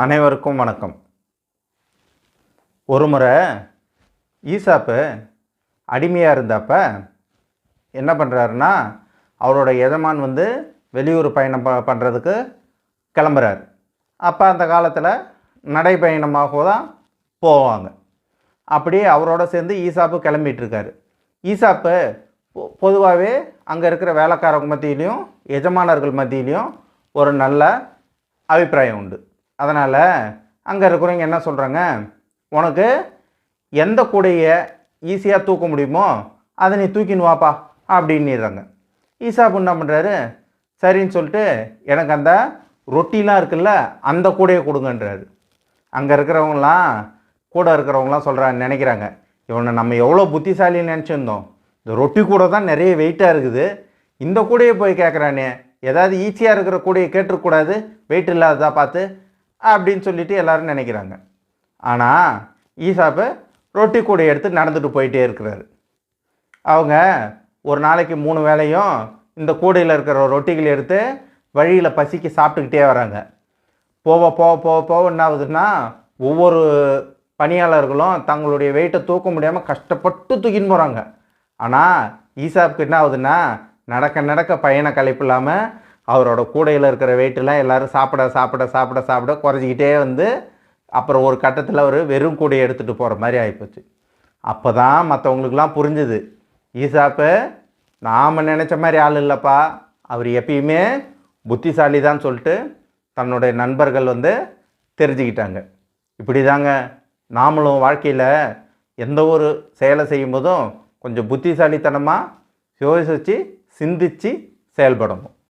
அனைவருக்கும் வணக்கம். ஒரு முறை ஈசாப்பு அடிமையாக இருந்தப்ப என்ன பண்ணுறாருன்னா, அவரோட எஜமான் வெளியூர் பயணம் பண்ணுறதுக்கு கிளம்புறாரு. அப்போ அந்த காலத்தில் நடைப்பயணமாக தான் போவாங்க. அப்படி அவரோட சேர்ந்து ஈசாப்பு கிளம்பிகிட்ருக்காரு. ஈசாப்பு பொதுவாகவே அங்கே இருக்கிற வேலைக்காரங்க மத்தியிலையும் எஜமானர்கள் மத்தியிலையும் ஒரு நல்ல அபிப்பிராயம் உண்டு. அதனால் அங்கே இருக்கிறவங்க என்ன சொல்கிறாங்க, உனக்கு எந்த கூடையை ஈஸியாக தூக்க முடியுமோ அதை நீ தூக்கின்னு வாப்பா அப்படின்னுறாங்க. ஈசாப்பு என்ன பண்ணுறாரு, சரின்னு சொல்லிட்டு எனக்கு அந்த ரொட்டிலாம் இருக்குல்ல அந்த கூடையை கொடுங்கன்றாரு. அங்கே இருக்கிறவங்களாம் கூட இருக்கிறவங்களாம் நினைக்கிறாங்க, இவனை நம்ம எவ்வளோ புத்திசாலின்னு நினச்சிருந்தோம், இந்த ரொட்டி கூட தான் நிறைய வெயிட்டாக இருக்குது, இந்த கூடையை போய் கேட்குறானே, ஏதாவது ஈஸியாக இருக்கிற கூடையை கேட்டுருக்கூடாது, வெயிட் இல்லாததாக பார்த்து அப்படின்னு சொல்லிட்டு எல்லோரும் நினைக்கிறாங்க. ஆனால் ஈசாப்பு ரொட்டி கூடையை எடுத்து நடந்துட்டு போயிட்டே இருக்கிறாரு. அவங்க ஒரு நாளைக்கு 3 வேளையும் இந்த கூடையில் இருக்கிற ரொட்டிகளை எடுத்து வழியில் பசிக்கு சாப்பிட்டுக்கிட்டே வராங்க. போக போக போக போக என்ன ஆகுதுன்னா, ஒவ்வொரு பணியாளர்களும் தங்களுடைய வெயிட்டை தூக்க முடியாமல் கஷ்டப்பட்டு தூக்கின்னு போகிறாங்க. ஆனால் ஈசாப்புக்கு என்ன ஆகுதுன்னா, நடக்க நடக்க பயண களைப்பு இல்லாமல் அவரோட கூடையில் இருக்கிற வெயிட்டெல்லாம் எல்லோரும் சாப்பிட சாப்பிட சாப்பிட சாப்பிட குறைஞ்சிக்கிட்டே அப்புறம் ஒரு கட்டத்தில் ஒரு வெறும் கூடையை எடுத்துகிட்டு போகிற மாதிரி ஆகிப்போச்சு. அப்போ தான் மற்றவங்களுக்கெல்லாம் புரிஞ்சுது, ஈசாப்பு நாம் நினச்ச மாதிரி ஆள் இல்லைப்பா, அவர் எப்பயுமே புத்திசாலி தான் சொல்லிட்டு தன்னுடைய நண்பர்கள் தெரிஞ்சுக்கிட்டாங்க. இப்படி தாங்க நாமளும் வாழ்க்கையில் எந்த ஒரு செயலை செய்யும்போதும் கொஞ்சம் புத்திசாலித்தனமாக யோசித்து சிந்தித்து செயல்படணும்.